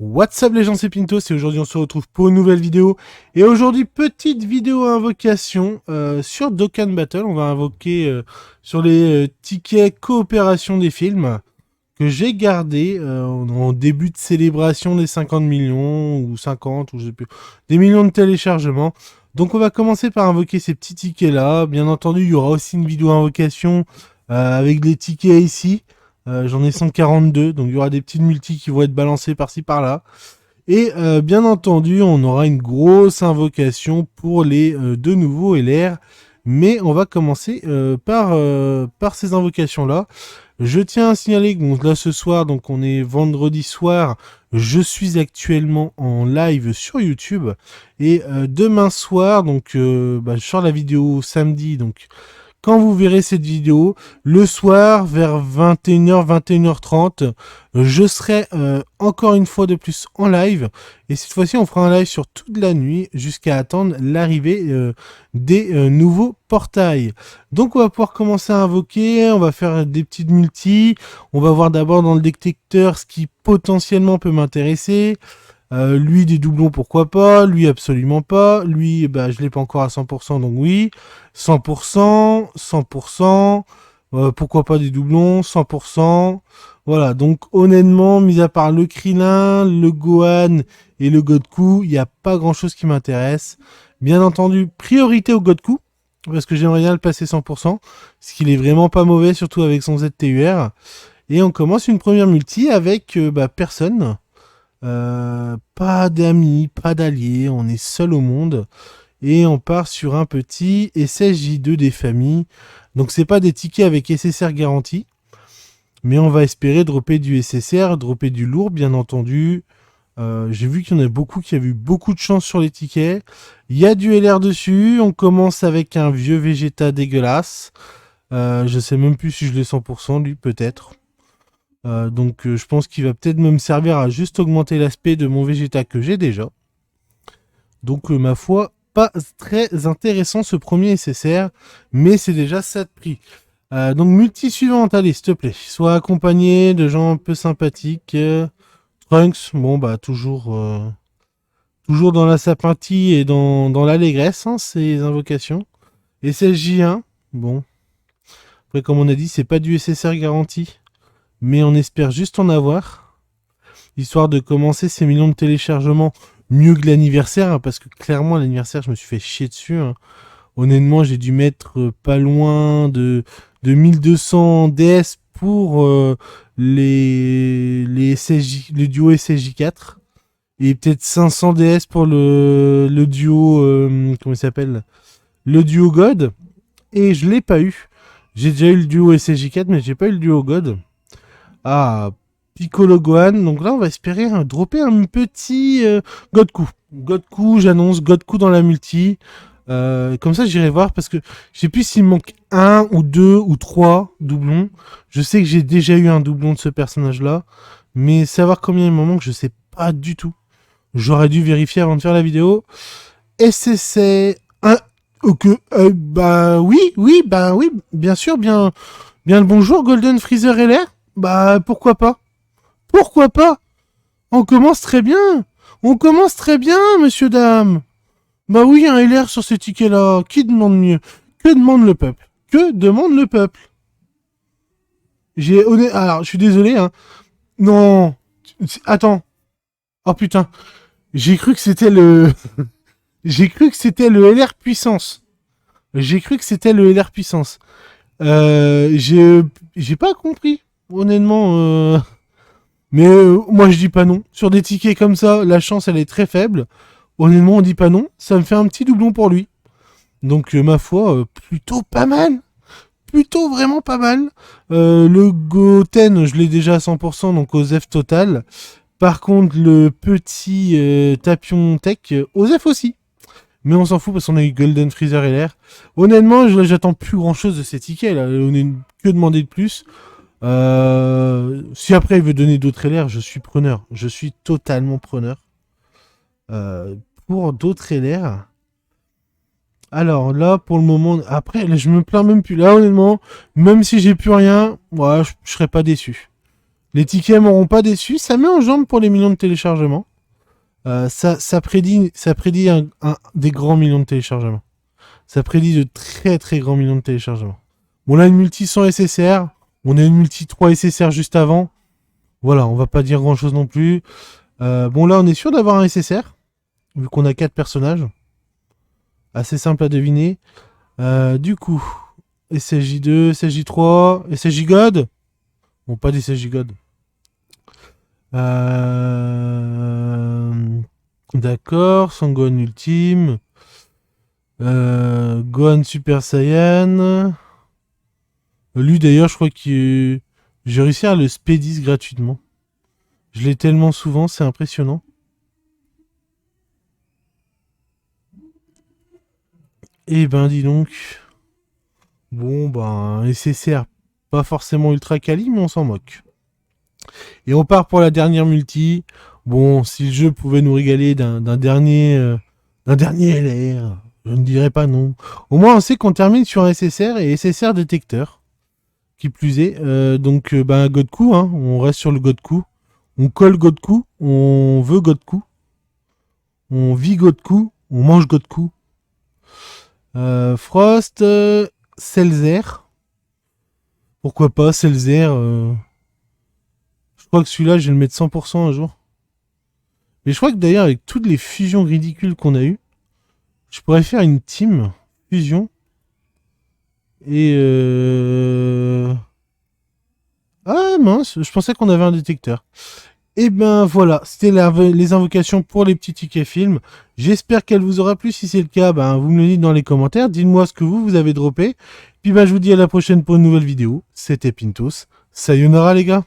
What's up les gens, c'est Pintos et aujourd'hui on se retrouve pour une nouvelle vidéo. Et aujourd'hui, petite vidéo invocation sur Dokkan Battle. On va invoquer sur les tickets coopération des films que j'ai gardés en début de célébration des 50 millions ou 50 ou je sais plus, des millions de téléchargements. Donc on va commencer par invoquer ces petits tickets là. Bien entendu, il y aura aussi une vidéo invocation avec les tickets ici. J'en ai 142, donc il y aura des petites multis qui vont être balancées par-ci par-là. Et bien entendu, on aura une grosse invocation pour les deux nouveaux LR. Mais on va commencer par ces invocations-là. Je tiens à signaler que bon, là ce soir, donc on est vendredi soir, je suis actuellement en live sur YouTube. Et demain soir, donc je sors la vidéo samedi, donc quand vous verrez cette vidéo, le soir, vers 21h, 21h30, je serai encore une fois de plus en live. Et cette fois-ci, on fera un live sur toute la nuit jusqu'à attendre l'arrivée des nouveaux portails. Donc, on va pouvoir commencer à invoquer. On va faire des petites multis. On va voir d'abord dans le détecteur ce qui potentiellement peut m'intéresser. Lui, des doublons, pourquoi pas. Lui, absolument pas. Lui, je l'ai pas encore à 100%, donc oui. 100%, 100%. Pourquoi pas des doublons, 100%. Voilà, donc honnêtement, mis à part le Krillin, le Gohan et le Godku, il n'y a pas grand-chose qui m'intéresse. Bien entendu, priorité au Godku, parce que j'aimerais bien le passer 100%, ce qu'il est vraiment pas mauvais, surtout avec son ZTUR. Et on commence une première multi avec personne. Pas d'amis, pas d'alliés, on est seul au monde. Et on part sur un petit SSJ2 des familles. Donc c'est pas des tickets avec SSR garantie. Mais on va espérer dropper du SSR, dropper du lourd, bien entendu. J'ai vu qu'il y en a beaucoup qui avaient eu beaucoup de chance sur les tickets. Il y a du LR dessus. On commence avec un vieux Vegeta dégueulasse. Je sais même plus si je l'ai 100%, lui, peut-être. Donc je pense qu'il va peut-être me servir à juste augmenter l'aspect de mon Vegeta que j'ai déjà. Donc ma foi, pas très intéressant ce premier SSR, mais c'est déjà ça de prix. Donc multi suivante, allez s'il te plaît, sois accompagné de gens un peu sympathiques. Trunks, bon toujours dans la sympathie et dans l'allégresse, hein, ces invocations. SSJ1, bon. Après comme on a dit, c'est pas du SSR garanti. Mais on espère juste en avoir, histoire de commencer ces millions de téléchargements mieux que l'anniversaire, hein, parce que clairement l'anniversaire je me suis fait chier dessus. Hein. Honnêtement j'ai dû mettre pas loin de 1200 DS pour les SSJ, le duo SSJ4, et peut-être 500 DS pour le duo, comment il s'appelle, le duo God, et je l'ai pas eu. J'ai déjà eu le duo SSJ4, mais j'ai pas eu le duo God. Ah, Piccolo Gohan. Donc là, on va espérer dropper un petit Godku. Godku, j'annonce Godku dans la multi. Comme ça, j'irai voir parce que je sais plus s'il me manque un ou deux ou trois doublons. Je sais que j'ai déjà eu un doublon de ce personnage-là. Mais savoir combien il me manque, je sais pas du tout. J'aurais dû vérifier avant de faire la vidéo. SSC 1. Ok, oui, bien sûr, bien le bonjour, Golden Freezer LR. Pourquoi pas? Pourquoi pas? On commence très bien. On commence très bien, monsieur, dame. Bah oui, un LR sur ces tickets-là. Qui demande mieux? Que demande le peuple? Que demande le peuple? Alors, je suis désolé, hein. Non. Attends. Oh putain. J'ai cru que c'était le... J'ai cru que c'était le LR puissance. J'ai cru que c'était le LR puissance. J'ai pas compris. Honnêtement, mais moi je dis pas non. Sur des tickets comme ça, la chance elle est très faible. Honnêtement, on dit pas non. Ça me fait un petit doublon pour lui. Donc ma foi, plutôt pas mal. Plutôt vraiment pas mal. Le Goten, je l'ai déjà à 100%, donc OZEF total. Par contre, le petit Tapion Tech, OZEF aussi. Mais on s'en fout parce qu'on a eu Golden Freezer LR. Honnêtement, j'attends plus grand chose de ces tickets là. On est que demander de plus. Si après il veut donner d'autres LR, je suis preneur. Je suis totalement preneur. Pour d'autres LR. Alors là, pour le moment, après, là, je me plains même plus. Là, honnêtement, même si j'ai plus rien, ouais, je serais pas déçu. Les tickets m'auront pas déçu. Ça met en jambe pour les millions de téléchargements. Ça prédit des grands millions de téléchargements. Ça prédit de très très grands millions de téléchargements. Bon, là, une multi sans SSR. On a une multi 3 SSR juste avant. Voilà, on va pas dire grand chose non plus. Bon, là, on est sûr d'avoir un SSR. Vu qu'on a 4 personnages. Assez simple à deviner. Du coup, SSJ2, SSJ3, SSJ God. Bon, pas des SSJ God. D'accord, Sangohan Ultime. Gohan Super Saiyan. Lui d'ailleurs, je crois que j'ai réussi à le Spédis gratuitement. Je l'ai tellement souvent, c'est impressionnant. Eh ben dis donc. Bon ben SSR, pas forcément ultra quali, mais on s'en moque. Et on part pour la dernière multi. Bon, si le jeu pouvait nous régaler d'un dernier LR, je ne dirais pas non. Au moins on sait qu'on termine sur un SSR et SSR détecteur. Qui plus est. Donc ben Godku, hein, on reste sur le Godku. On colle Godku, on veut Godku. On vit Godku, on mange Godku. Frost, Selzer. Pourquoi pas Selzer Je crois que celui-là, je vais le mettre 100% un jour. Mais je crois que d'ailleurs, avec toutes les fusions ridicules qu'on a eues, je pourrais faire une team fusion. Et ah mince, je pensais qu'on avait un détecteur. Et ben voilà, c'était les invocations pour les petits tickets films. J'espère qu'elle vous aura plu. Si c'est le cas, ben, vous me le dites dans les commentaires. Dites-moi ce que vous avez droppé. Puis ben, je vous dis à la prochaine pour une nouvelle vidéo. C'était Pintos. Sayonara les gars.